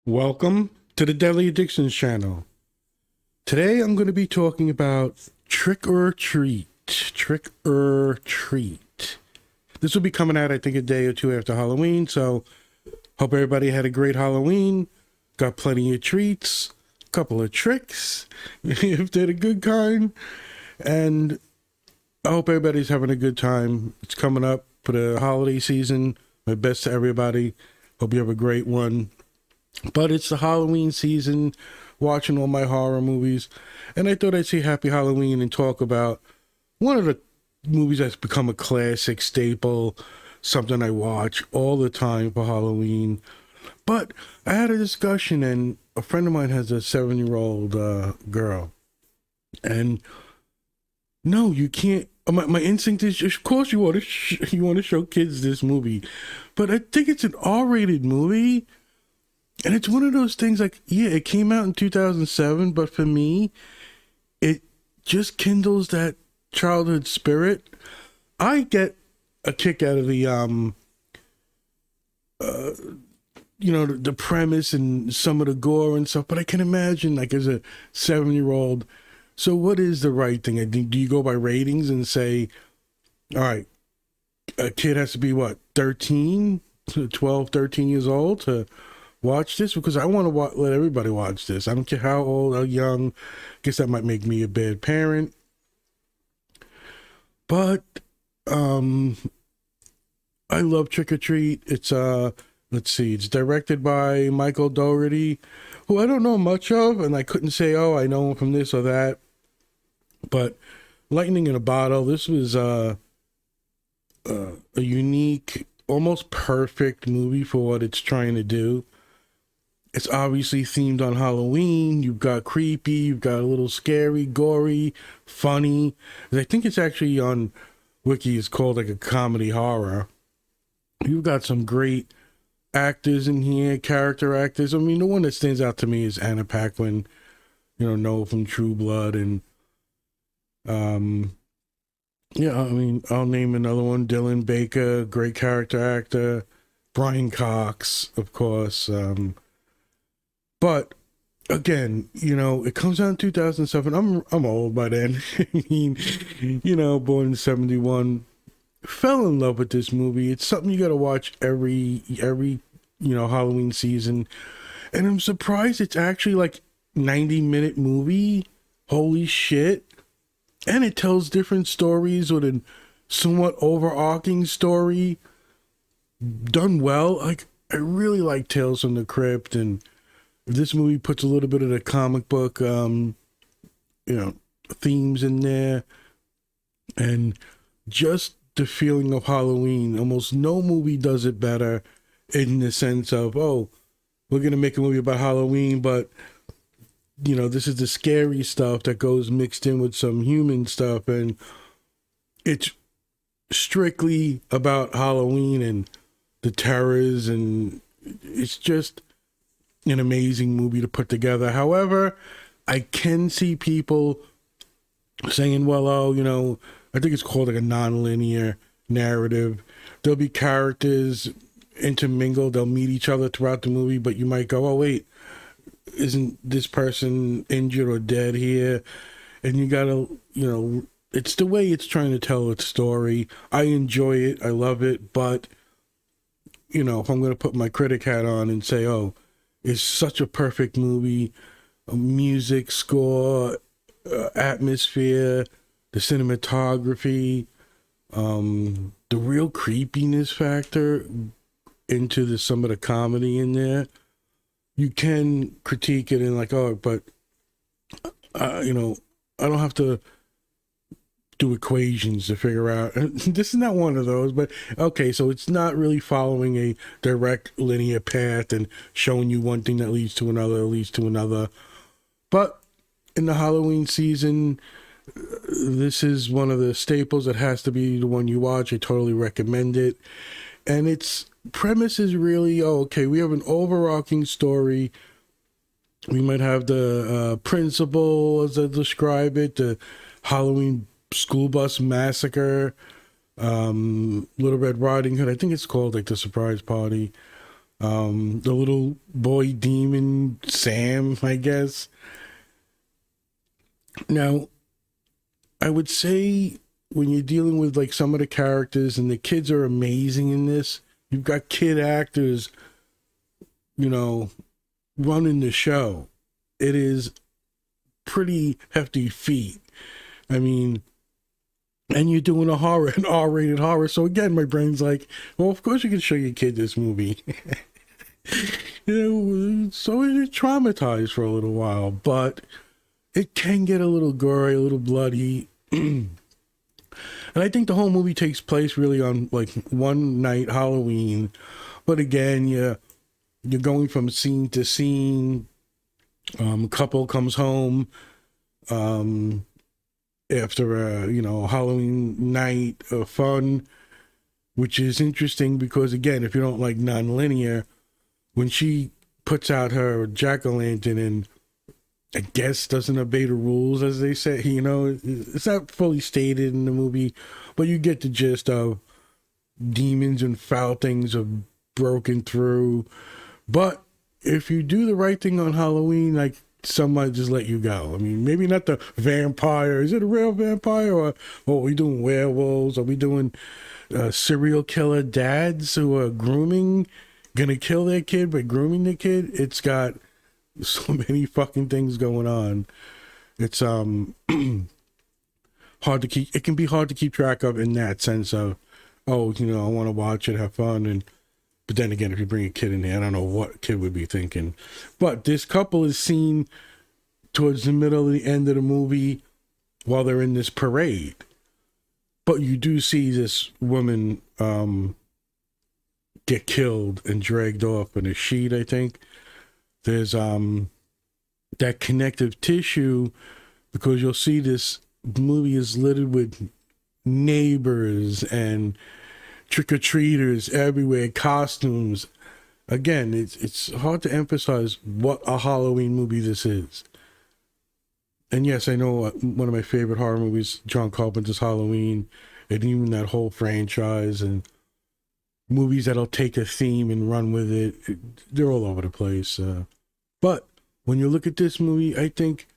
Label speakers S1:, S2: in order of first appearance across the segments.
S1: Welcome to the Deadly Addictions channel. Today I'm going to be talking about trick or treat. Trick or treat. This will be coming out, I think, a day or two after Halloween, so hope everybody had a great Halloween, got plenty of treats, a couple of tricks, if they're the good kind, and I hope everybody's having a good time. It's coming up for the holiday season. My best to everybody. Hope you have a great one. But it's the Halloween season, watching all my horror movies, and I thought I'd say Happy Halloween and talk about one of the movies that's become a classic staple, something I watch all the time for Halloween. But I had a discussion, and a friend of mine has a 7-year-old girl, and no, you can't. My instinct is, of course, you want to you want to show kids this movie, but I think it's an R-rated movie. And it's one of those things like, yeah, it came out in 2007, but for me, it just kindles that childhood spirit. I get a kick out of the premise and some of the gore and stuff, but I can imagine, like, as a 7-year-old, so what is the right thing? I think, do you go by ratings and say, all right, a kid has to be, what, 13, 12, 13 years old to watch this? Because I want to let everybody watch this. I don't care how old, how young. Guess that might make me a bad parent. But I love Trick or Treat. It's let's see, it's directed by Michael Dougherty, who I don't know much of, and I couldn't say, oh, I know him from this or that. But Lightning in a Bottle, this was a unique, almost perfect movie for what it's trying to do. It's obviously themed on Halloween. You've got creepy, you've got a little scary, gory, funny. I think it's actually on Wiki, it's called like a comedy horror. You've got some great actors in here, character actors. I mean, the one that stands out to me is Anna Paquin, Noah from True Blood. And, yeah, I mean, I'll name another one, Dylan Baker, great character actor. Brian Cox, of course. But again, it comes out in 2007. I'm old by then. I mean, born in 71. Fell in love with this movie. It's something you got to watch every Halloween season. And I'm surprised it's actually like 90-minute movie. Holy shit. And it tells different stories with a somewhat overarching story done well. Like, I really like Tales from the Crypt, and this movie puts a little bit of the comic book, themes in there, and just the feeling of Halloween. Almost no movie does it better in the sense of, oh, we're going to make a movie about Halloween, but, this is the scary stuff that goes mixed in with some human stuff, and it's strictly about Halloween and the terrors, and it's just an amazing movie to put together. However, I can see people saying, well, oh, I think it's called like a non-linear narrative. There'll be characters intermingled, they'll meet each other throughout the movie, but you might go, oh, wait, isn't this person injured or dead here? And you gotta, it's the way it's trying to tell its story. I enjoy it, I love it, but, if I'm going to put my critic hat on and say, oh, it's such a perfect movie, music, score, atmosphere, the cinematography, the real creepiness factor into some of the comedy in there. You can critique it and like, oh, but, I don't have to do equations to figure out. This is not one of those, but okay, so it's not really following a direct linear path and showing you one thing that leads to another. But in the Halloween season, this is one of the staples that has to be the one you watch. I totally recommend it. And its premise is really, okay, we have an overarching story. We might have the principal, as I describe it, the Halloween school bus massacre, Little Red Riding Hood. I think it's called like the surprise party. The little boy demon, Sam, I guess. Now, I would say when you're dealing with like some of the characters, and the kids are amazing in this, you've got kid actors, you know, running the show. It is pretty hefty feat. I mean, and you're doing a horror, an R-rated horror. So again, my brain's like, well, of course you can show your kid this movie. So you're traumatized for a little while, but it can get a little gory, a little bloody. And I think the whole movie takes place really on like one night, Halloween. But again, you're going from scene to scene. Couple comes home after a Halloween night of fun, which is interesting because again, if you don't like non-linear, when she puts out her jack-o'-lantern and I guess doesn't obey the rules, as they say, it's not fully stated in the movie, but you get the gist of demons and foul things have broken through. But if you do the right thing on Halloween, like, some might just let you go. I mean, maybe not the vampire. Is it a real vampire? Or are we doing werewolves? Are we doing serial killer dads who are gonna kill their kid by grooming the kid? It's got so many fucking things going on. It's hard to keep. It can be hard to keep track of in that sense of, I want to watch it, have fun, but then again, if you bring a kid in there, I don't know what kid would be thinking. But this couple is seen towards the middle of the end of the movie while they're in this parade. But you do see this woman get killed and dragged off in a sheet, I think. There's that connective tissue, because you'll see this movie is littered with neighbors and trick-or-treaters everywhere, costumes. Again, it's hard to emphasize what a Halloween movie this is. And yes, I know one of my favorite horror movies, John Carpenter's Halloween, and even that whole franchise, and movies that'll take a theme and run with it, they're all over the place. But when you look at this movie, I think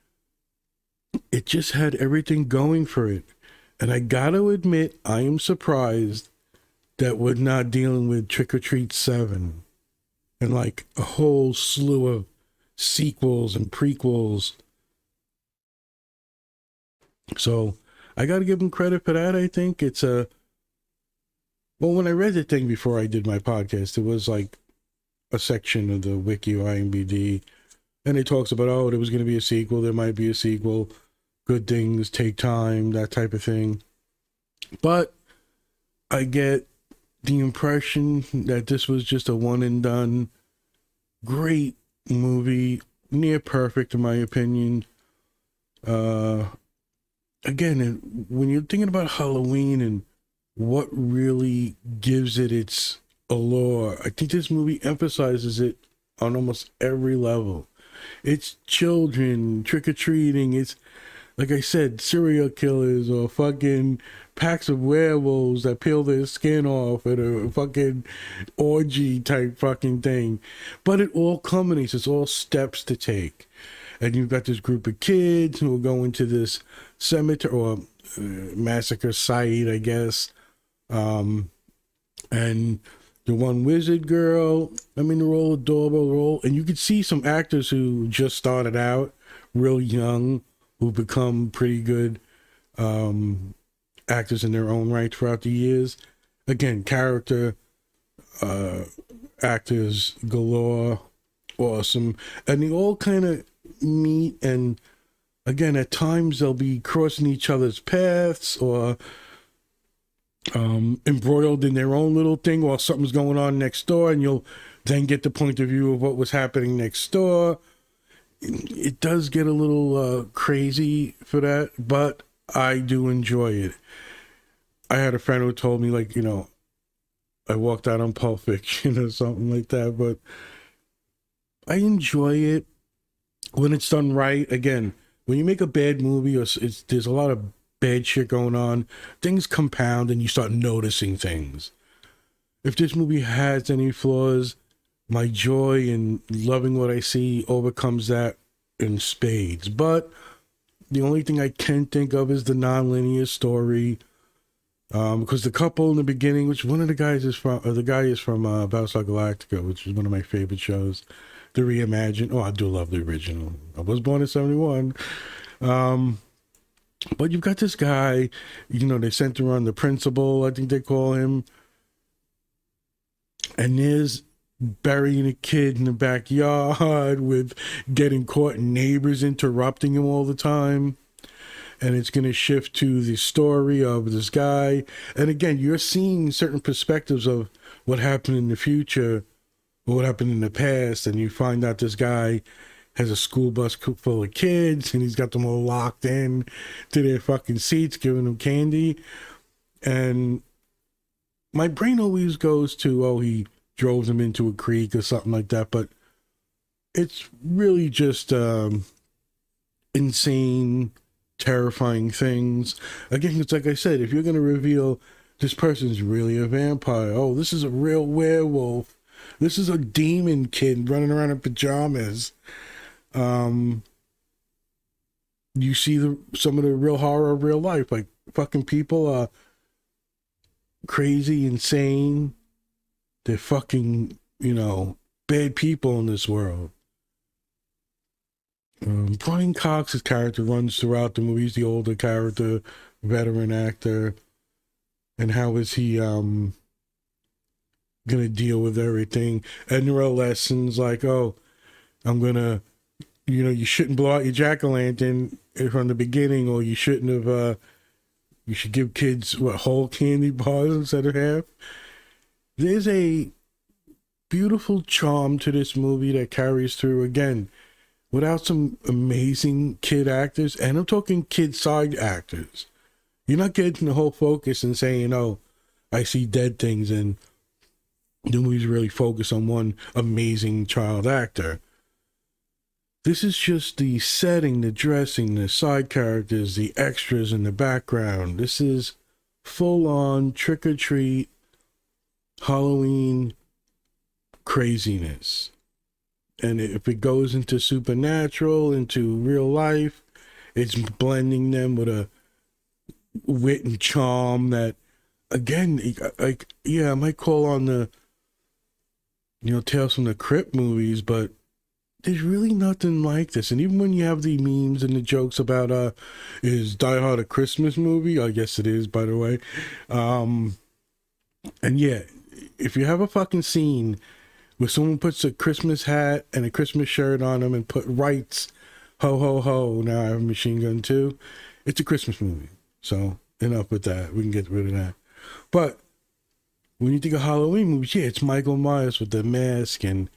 S1: it just had everything going for it. And I gotta admit, I am surprised that we're not dealing with Trick or Treat 7 and like a whole slew of sequels and prequels. So I got to give them credit for that. I think it's well, when I read the thing before I did my podcast, it was like a section of the wiki or IMDb, and it talks about, there was going to be a sequel, there might be a sequel, good things take time, that type of thing. But I get the impression that this was just a one and done, great movie, near perfect in my opinion. Again, when you're thinking about Halloween and what really gives it its allure, I think this movie emphasizes it on almost every level. It's children trick-or-treating, it's, like I said, serial killers or fucking packs of werewolves that peel their skin off at a fucking orgy type fucking thing. But it all culminates, it's all steps to take. And you've got this group of kids who are going to this cemetery or massacre site, I guess. And the one wizard girl, I mean, they're all adorable. And you could see some actors who just started out real young, who become pretty good actors in their own right throughout the years. Again, character actors galore, awesome. And they all kind of meet, and again, at times they'll be crossing each other's paths or embroiled in their own little thing while something's going on next door, and you'll then get the point of view of what was happening next door. It does get a little crazy for that, but I do enjoy it. I had a friend who told me, like, I walked out on Pulp Fiction or something like that, but I enjoy it when it's done right. Again, when you make a bad movie or there's a lot of bad shit going on, things compound and you start noticing things. If this movie has any flaws, my joy in loving what I see overcomes that in spades. But the only thing I can think of is the non-linear story. Because the couple in the beginning, which one of the guys is from, or the guy is from Battlestar Galactica, which is one of my favorite shows, the reimagined. Oh, I do love the original. I was born in '71. But you've got this guy, they center on the principal, I think they call him, and there's burying a kid in the backyard with getting caught and neighbors interrupting him all the time. And it's going to shift to the story of this guy. And again, you're seeing certain perspectives of what happened in the future or what happened in the past. And you find out this guy has a school bus full of kids and he's got them all locked in to their fucking seats, giving them candy. And my brain always goes to, oh, he drove them into a creek or something like that. But it's really just insane, terrifying things. Again, it's like I said, if you're going to reveal this person's really a vampire, oh, this is a real werewolf, this is a demon kid running around in pajamas, you see some of the real horror of real life, like fucking people are crazy, insane, they're fucking, bad people in this world. Brian Cox's character runs throughout the movie. He's the older character, veteran actor. And how is he going to deal with everything? And there are lessons like, oh, I'm going to, you shouldn't blow out your jack-o'-lantern from the beginning, or you shouldn't have, you should give kids, whole candy bars instead of half. There's a beautiful charm to this movie that carries through, again, without some amazing kid actors, and I'm talking kid side actors. You're not getting the whole focus and saying, oh, I see dead things, and the movie's really focused on one amazing child actor. This is just the setting, the dressing, the side characters, the extras in the background. This is full-on trick-or-treat Halloween craziness. And if it goes into supernatural, into real life, it's blending them with a wit and charm that, again, like, yeah, I might call on the, Tales from the Crypt movies, but there's really nothing like this. And even when you have the memes and the jokes about, is Die Hard a Christmas movie? I guess it is, by the way. And yeah, if you have a fucking scene where someone puts a Christmas hat and a Christmas shirt on them and writes, ho, ho, ho, now I have a machine gun too, it's a Christmas movie. So enough with that. We can get rid of that. But when you think of Halloween movies, yeah, it's Michael Myers with the mask, and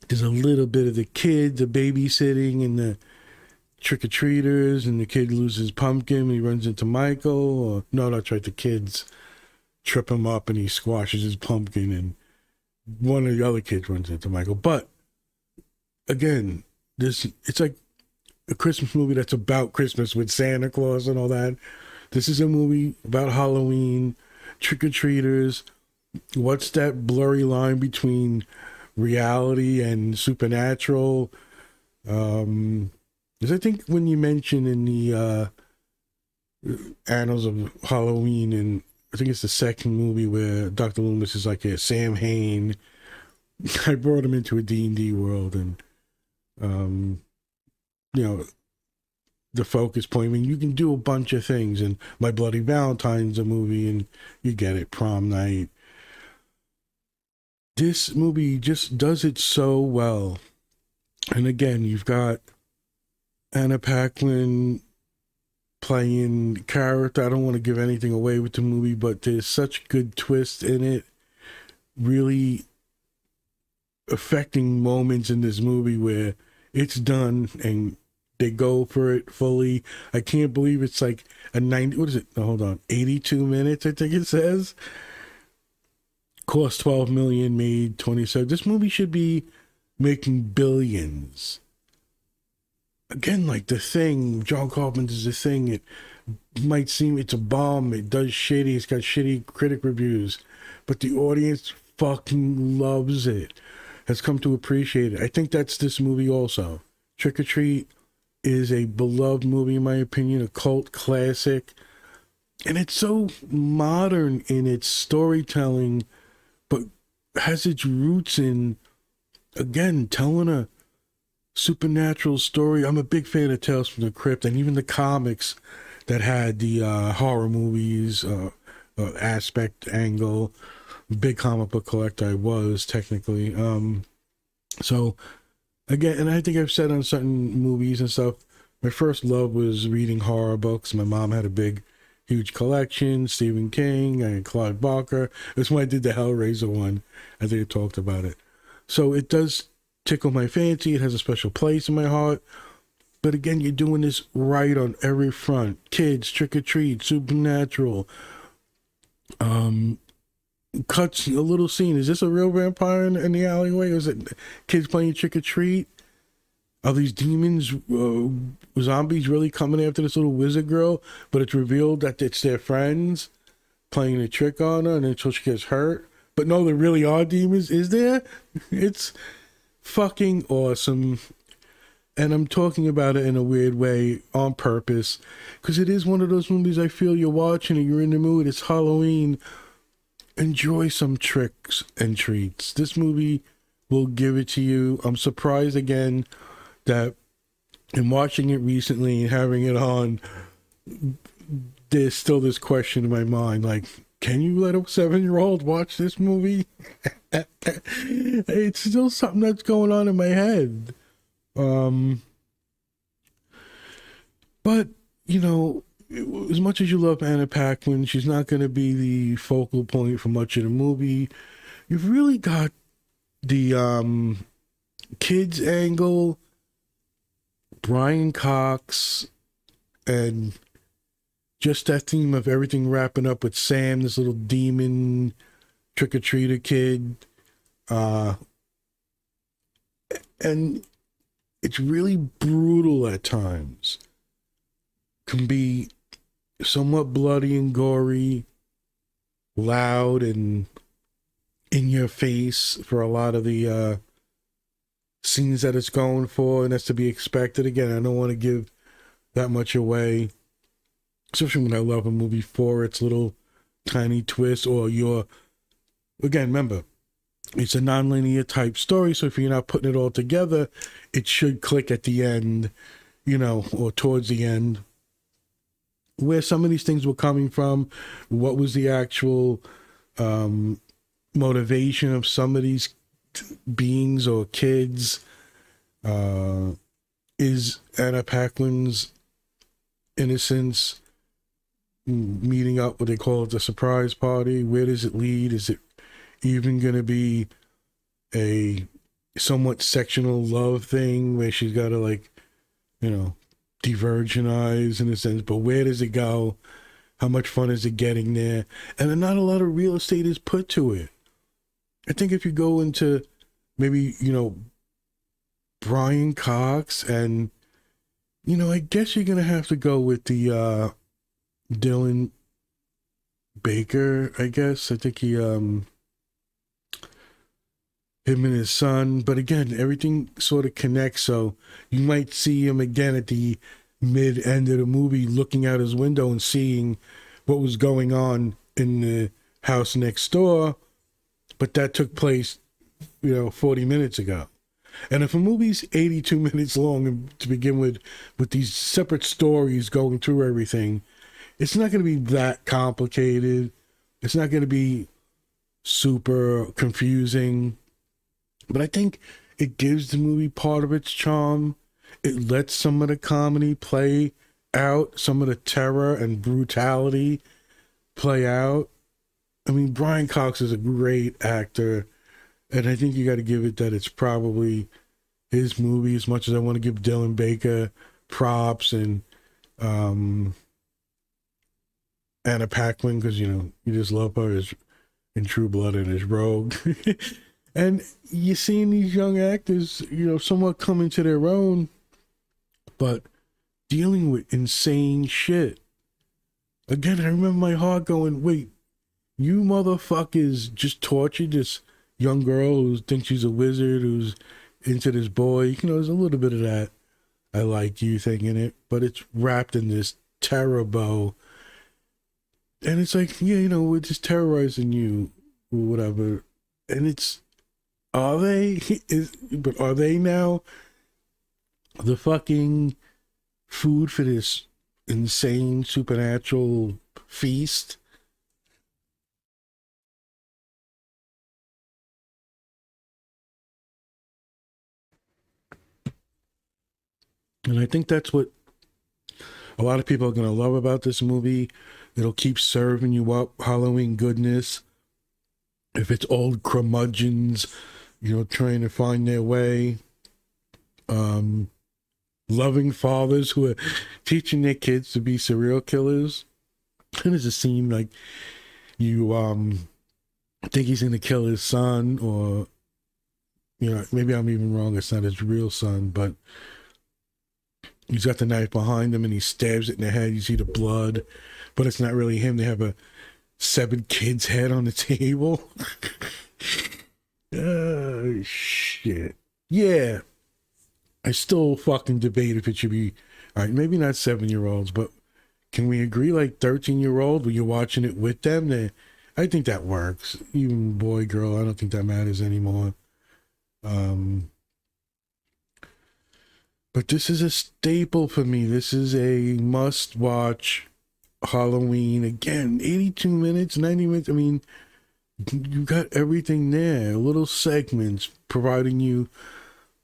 S1: there's a little bit of the kid, the babysitting, and the trick-or-treaters, and the kid loses pumpkin and he runs into Michael. Or, no, that's right, the kids trip him up and he squashes his pumpkin, and one of the other kids runs into Michael. But again, it's like a Christmas movie that's about Christmas with Santa Claus and all that. This is a movie about Halloween, trick-or-treaters. What's that blurry line between reality and supernatural? Because I think when you mention in the Annals of Halloween, and I think it's the second movie where Dr. Loomis is like a Sam Hain. I brought him into a D&D world, and the focus point. I mean, you can do a bunch of things, and My Bloody Valentine's a movie, and you get it, prom night. This movie just does it so well. And again, you've got Anna Paquin playing character. I don't want to give anything away with the movie, but there's such good twists in it. Really affecting moments in this movie where it's done and they go for it fully. I can't believe it's like a 90, what is it? No, hold on. 82 minutes, I think it says. Cost 12 million, made 27. This movie should be making billions. Again, like The Thing, John Carpenter's The Thing, it might seem it's a bomb, it does shitty, it's got shitty critic reviews, but the audience fucking loves it, has come to appreciate it. I think that's this movie also. Trick or Treat is a beloved movie, in my opinion, a cult classic. And it's so modern in its storytelling, but has its roots in, again, telling a supernatural story. I'm a big fan of Tales from the Crypt, and even the comics that had the horror movies aspect angle. Big comic book collector I was, technically. So, again, and I think I've said on certain movies and stuff, my first love was reading horror books. My mom had a big, huge collection. Stephen King and Clive Barker. That's when I did the Hellraiser one. I think I talked about it. So it does tickle my fancy. It has a special place in my heart. But again, you're doing this right on every front. Kids, trick or treat, supernatural. Cuts a little scene. Is this a real vampire in the alleyway? Or is it kids playing trick or treat? Are these demons, zombies really coming after this little wizard girl? But it's revealed that it's their friends playing a trick on her, and until she gets hurt. But no, there really are demons. Is there? It's fucking awesome. And I'm talking about it in a weird way on purpose, because it is one of those movies I feel you're watching and you're in the mood. It's Halloween. Enjoy some tricks and treats. This movie will give it to you. I'm surprised again that in watching it recently and having it on, there's still this question in my mind, like, can you let a 7-year-old watch this movie? It's still something that's going on in my head. But, you know, as much as you love Anna Paquin, she's not going to be the focal point for much of the movie. You've really got the kids angle, Brian Cox, and just that theme of everything wrapping up with Sam, this little demon trick-or-treater kid. And it's really brutal at times. Can be somewhat bloody and gory, loud and in your face for a lot of the scenes that it's going for, and that's to be expected. Again, I don't want to give that much away, especially when I love a movie for its little tiny twist, or again, remember, it's a non-linear type story, so if you're not putting it all together, it should click at the end, you know, or towards the end, where some of these things were coming from, what was the actual motivation of some of these beings or kids. Is Anna Paquin's innocence meeting up what they call it the surprise party? Where does it lead? Is it even going to be a somewhat sectional love thing where she's got to, like, you know, de-virginize in a sense, but where does it go? How much fun is it getting there? And not a lot of real estate is put to it. I think if you go into maybe, you know, Brian Cox, and, you know, I guess you're going to have to go with the Dylan Baker, I guess. I think he, him and his son, but again, everything sort of connects, so you might see him again at the mid-end of the movie looking out his window and seeing what was going on in the house next door, but that took place, you know, 40 minutes ago. And if a movie's 82 minutes long to begin with these separate stories going through everything, it's not going to be that complicated. It's not going to be super confusing. But I think it gives the movie part of its charm. It lets some of the comedy play out, some of the terror and brutality play out. I mean, Brian Cox is a great actor, and I think you got to give it that it's probably his movie, as much as I want to give Dylan Baker props and Anna Paquin, because, you know, you just love her as in True Blood and as Rogue. And you're seeing these young actors, you know, somewhat come into their own, but dealing with insane shit. Again, I remember my heart going, wait, you motherfuckers just tortured this young girl who thinks she's a wizard, who's into this boy. You know, there's a little bit of that I like you thing in it, but it's wrapped in this terror bow. And it's like, yeah, you know, we're just terrorizing you or whatever. And it's, are they? But are they now the fucking food for this insane supernatural feast? And I think that's what a lot of people are going to love about this movie. It'll keep serving you up Halloween goodness. If it's old curmudgeons, you know, trying to find their way, um, loving fathers who are teaching their kids to be serial killers. And there's a scene like you think he's going to kill his son, or, you know, maybe I'm even wrong, it's not his real son, but he's got the knife behind him and he stabs it in the head. You see the blood, but it's not really him. They have a 7 kids' head on the table. Oh, shit. Yeah. I still fucking debate if it should be, all right, maybe not 7-year-olds, but can we agree like 13-year-old when you're watching it with them? I think that works. Even boy, girl, I don't think that matters anymore. But this is a staple for me. This is a must-watch Halloween. Again, 82 minutes, 90 minutes. I mean, you got everything there. Little segments providing you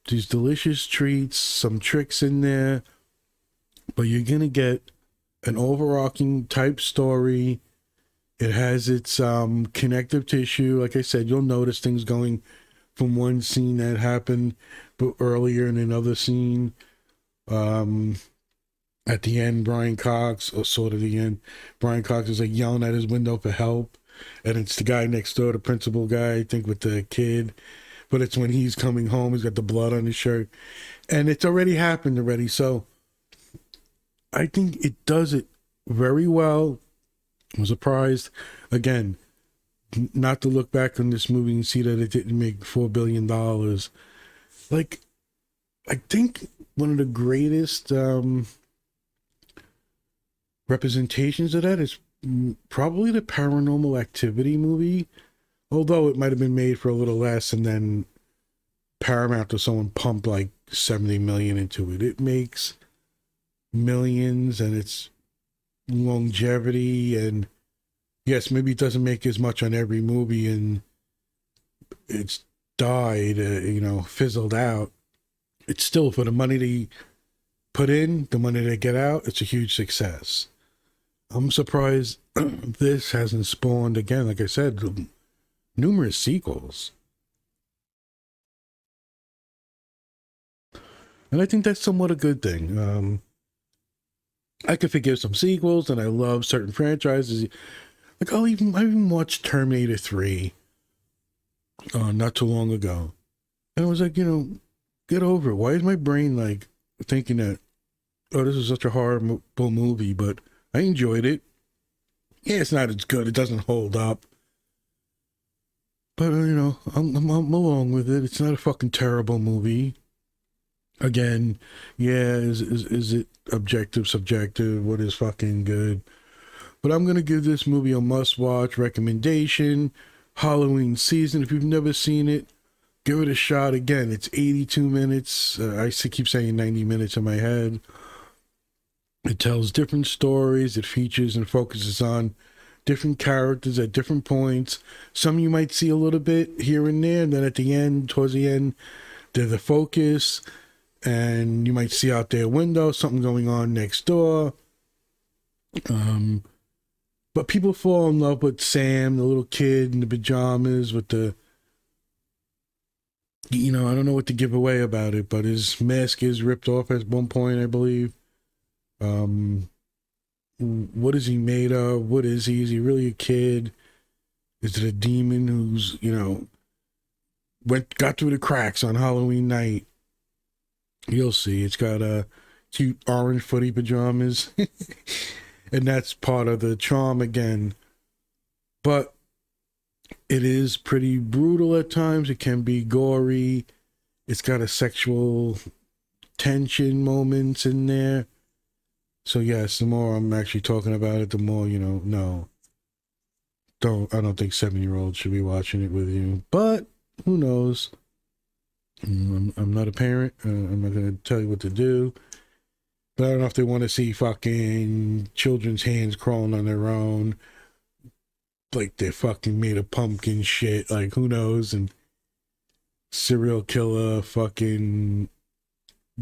S1: these delicious treats, some tricks in there. But you're going to get an overarching type story. It has its connective tissue. Like I said, you'll notice things going from one scene that happened earlier in another scene. At the end, Brian Cox, or sort of the end, Brian Cox is like yelling at his window for help. And it's the guy next door, the principal guy, I think, with the kid. But it's when he's coming home, he's got the blood on his shirt. And it's already happened already. So I think it does it very well. I'm surprised. Again, not to look back on this movie and see that it didn't make $4 billion. Like, I think one of the greatest representations of that is probably the Paranormal Activity movie. Although it might have been made for a little less, and then Paramount or someone pumped like 70 million into it. It makes millions, and it's longevity, and yes, maybe it doesn't make as much on every movie, and it's died, you know, fizzled out. It's still, for the money they put in, the money they get out, it's a huge success. I'm surprised this hasn't spawned, again, like I said, numerous sequels. And I think that's somewhat a good thing. I could forgive some sequels, and I love certain franchises. Like I even watched Terminator 3 not too long ago. And I was like, you know, get over it. Why is my brain like thinking that, oh, this is such a horrible movie, but I enjoyed it. Yeah, it's not as good. It doesn't hold up. But, you know, I'm along with it. It's not a fucking terrible movie. Again, yeah, is it objective, subjective? What is fucking good? But I'm going to give this movie a must-watch recommendation. Halloween season. If you've never seen it, give it a shot. Again, it's 82 minutes. I keep saying 90 minutes in my head. It tells different stories. It features and focuses on different characters at different points. Some you might see a little bit here and there, and then at the end, towards the end, they're the focus. And you might see out their window something going on next door. But people fall in love with Sam, the little kid in the pajamas with the, you know, I don't know what to give away about it, but his mask is ripped off at one point, I believe. What is he made of? What is he? Is he really a kid? Is it a demon who's, you know, got through the cracks on Halloween night? You'll see. It's got cute orange footy pajamas. And that's part of the charm again. But It is pretty brutal at times. It can be gory. It's got a sexual tension moments in there. So yes, the more I'm actually talking about it, the more, no. I don't think 7-year-olds should be watching it with you. But who knows? I'm not a parent. I'm not going to tell you what to do. But I don't know if they want to see fucking children's hands crawling on their own. Like they're fucking made of pumpkin shit. Like who knows? And serial killer fucking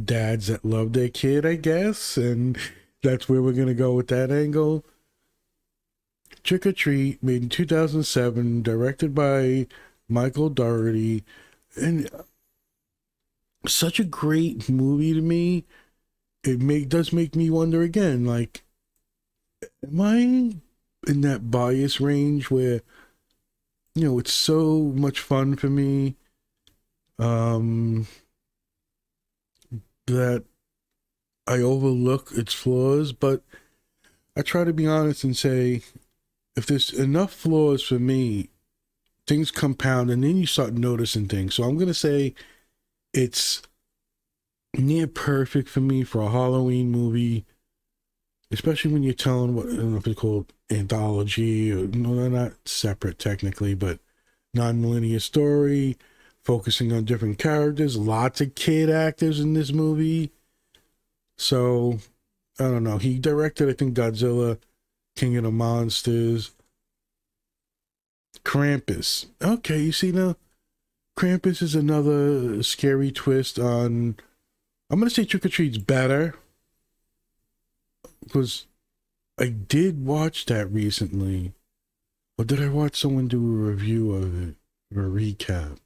S1: dads that love their kid, I guess. And that's where we're going to go with that angle. Trick or Treat, made in 2007, directed by Michael Dougherty. And such a great movie to me. Does make me wonder again, like, am I in that bias range where, it's so much fun for me that I overlook its flaws, but I try to be honest and say, if there's enough flaws for me, things compound and then you start noticing things. So I'm going to say it's near perfect for me for a Halloween movie, especially when you're telling what, I don't know if it's called anthology or, no, they're not separate technically, but non-linear story, focusing on different characters, lots of kid actors in this movie. So, I don't know. He directed, I think, Godzilla, King of the Monsters, Krampus. Okay, you see now? Krampus is another scary twist on. I'm going to say Trick or Treat's better because I did watch that recently. Or did I watch someone do a review of it or a recap?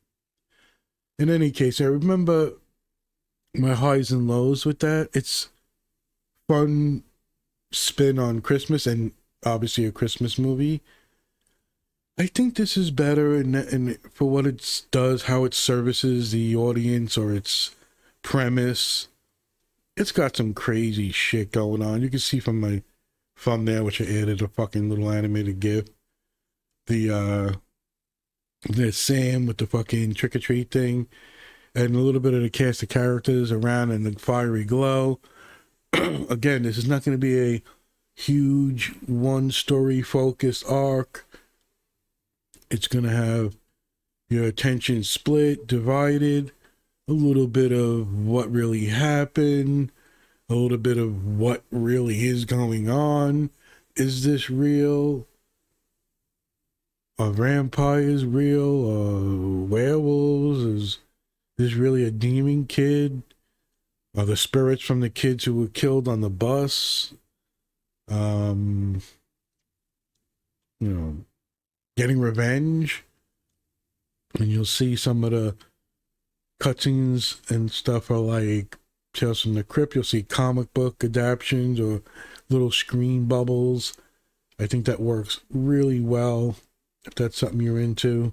S1: In any case, I remember my highs and lows with that. It's fun spin on Christmas and obviously a Christmas movie. I think this is better in for what it does, how it services the audience or its premise. It's got some crazy shit going on. You can see from my thumbnail, which I added a fucking little animated GIF. There's Sam with the fucking trick or treat thing, and a little bit of the cast of characters around and the fiery glow. Again, this is not going to be a huge one story focused arc. It's going to have your attention split, divided, a little bit of what really happened, a little bit of what really is going on. Is this real? Are vampires real? Werewolves? Is this really a demon kid? Are the spirits from the kids who were killed on the bus? Getting revenge? And you'll see some of the cutscenes and stuff are like Tales from the Crypt. You'll see comic book adaptations or little screen bubbles. I think that works really well if that's something you're into.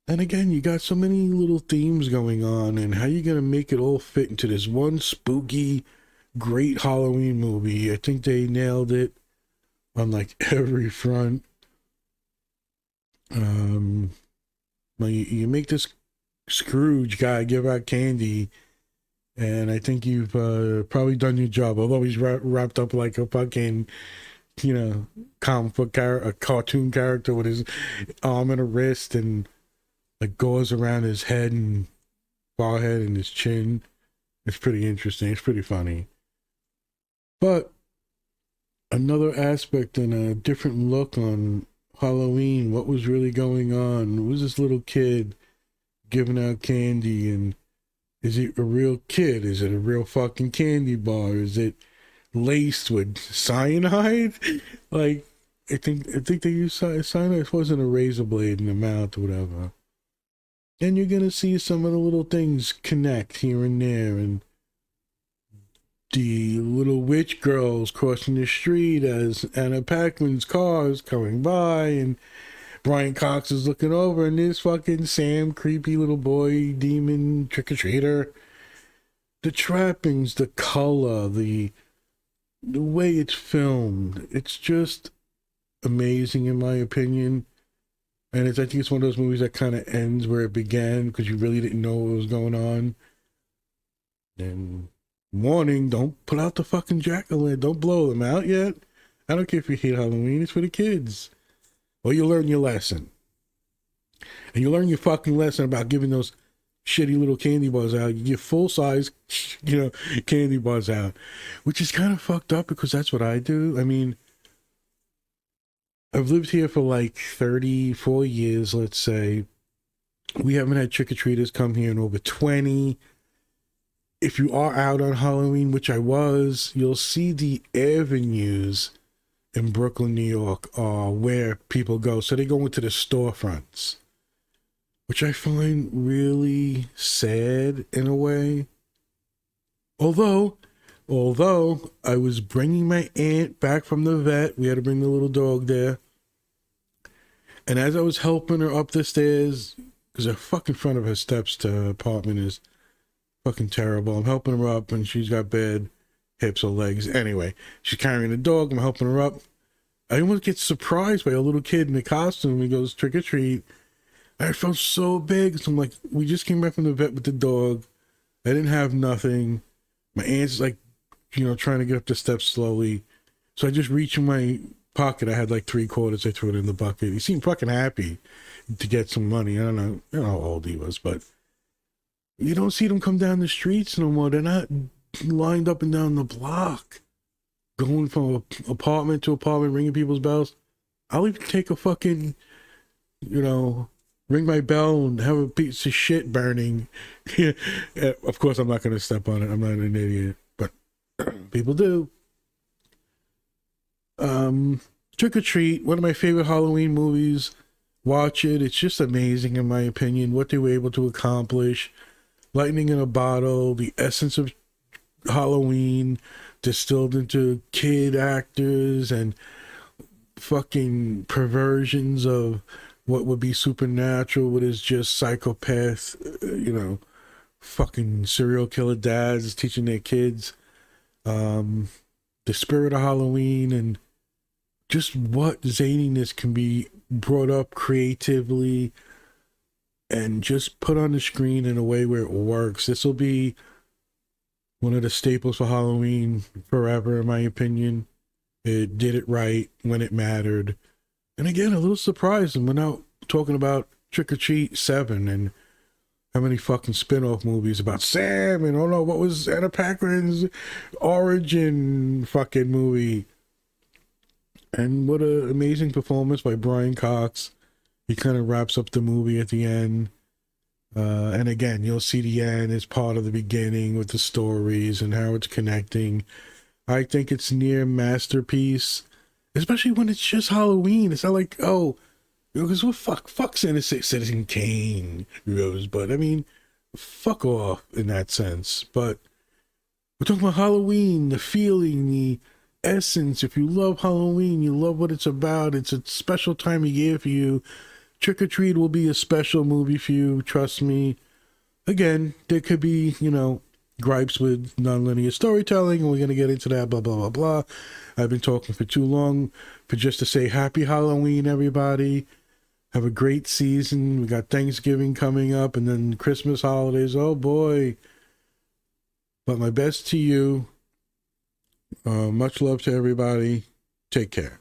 S1: And again, you got so many little themes going on, and how you gonna make it all fit into this one spooky, great Halloween movie? I think they nailed it on like every front. You make this Scrooge guy give out candy, and I think you've probably done your job. Although he's wrapped up like a fucking, comic book a cartoon character with his arm and a wrist and like gauze around his head and forehead and his chin. It's pretty interesting. It's pretty funny. But another aspect and a different look on Halloween, what was really going on? It was this little kid giving out candy, and is it a real kid? Is it a real fucking candy bar? Is it laced with cyanide? Like, I think they used cyanide. It wasn't a razor blade in the mouth or whatever. And you're gonna see some of the little things connect here and there, and the little witch girls crossing the street as Anna Paquin's car is coming by, and Brian Cox is looking over, and this fucking Sam, creepy little boy, demon, trick-or-treater. The trappings, the color, the way it's filmed, it's just amazing in my opinion. And I think it's one of those movies that kind of ends where it began because you really didn't know what was going on. And warning, don't pull out the fucking jack-o'-lantern. Don't blow them out yet. I don't care if you hate Halloween. It's for the kids. Well, you learn your lesson. And you learn your fucking lesson about giving those shitty little candy bars out. You get full-size, candy bars out. Which is kind of fucked up because that's what I do. I mean, I've lived here for like 34 years, let's say. We haven't had trick-or-treaters come here in over 20. If you are out on Halloween, which I was, you'll see the avenues in Brooklyn, New York, are where people go. So they go into the storefronts, which I find really sad in a way. Although I was bringing my aunt back from the vet, we had to bring the little dog there. And as I was helping her up the stairs, because the fucking front of her steps to her apartment is fucking terrible. I'm helping her up and she's got bad hips or legs. Anyway, she's carrying the dog. I'm helping her up. I almost get surprised by a little kid in a costume. He goes trick or treat. I felt so big. So I'm like, we just came back from the vet with the dog. I didn't have nothing. My aunt's like, trying to get up the steps slowly. So I just reached in my pocket. I had like $3. I threw it in the bucket. He seemed fucking happy to get some money. I don't know how old he was, but you don't see them come down the streets no more. They're not lined up and down the block, going from apartment to apartment, ringing people's bells. I'll even take a fucking, ring my bell and have a piece of shit burning. Of course, I'm not going to step on it. I'm not an idiot, but people do. Trick or Treat, one of my favorite Halloween movies. Watch it. It's just amazing, in my opinion, what they were able to accomplish. Lightning in a bottle, the essence of Halloween distilled into kid actors and fucking perversions of what would be supernatural, what is just psychopath, fucking serial killer dads teaching their kids the spirit of Halloween, and just what zaniness can be brought up creatively and just put on the screen in a way where it works. This will be one of the staples for Halloween forever, in my opinion. It did it right when it mattered. And again, a little surprised, and we're now talking about Trick or Treat 7 and how many fucking spin-off movies about Sam and what was Anna Paquin's origin fucking movie. And what an amazing performance by Brian Cox. He kind of wraps up the movie at the end. And again, you'll see the end as part of the beginning with the stories and how it's connecting. I think it's near masterpiece, especially when it's just Halloween. It's not like, because fuck Citizen Kane, Rosebud. I mean, fuck off in that sense. But we're talking about Halloween, the feeling, the essence. If you love Halloween, you love what it's about. It's a special time of year for you. Trick or Treat will be a special movie for you, trust me. Again, there could be, gripes with nonlinear storytelling, and we're going to get into that, blah, blah, blah, blah. I've been talking for too long for just to say happy Halloween, everybody. Have a great season. We got Thanksgiving coming up, and then Christmas holidays. Oh, boy. But my best to you. Much love to everybody. Take care.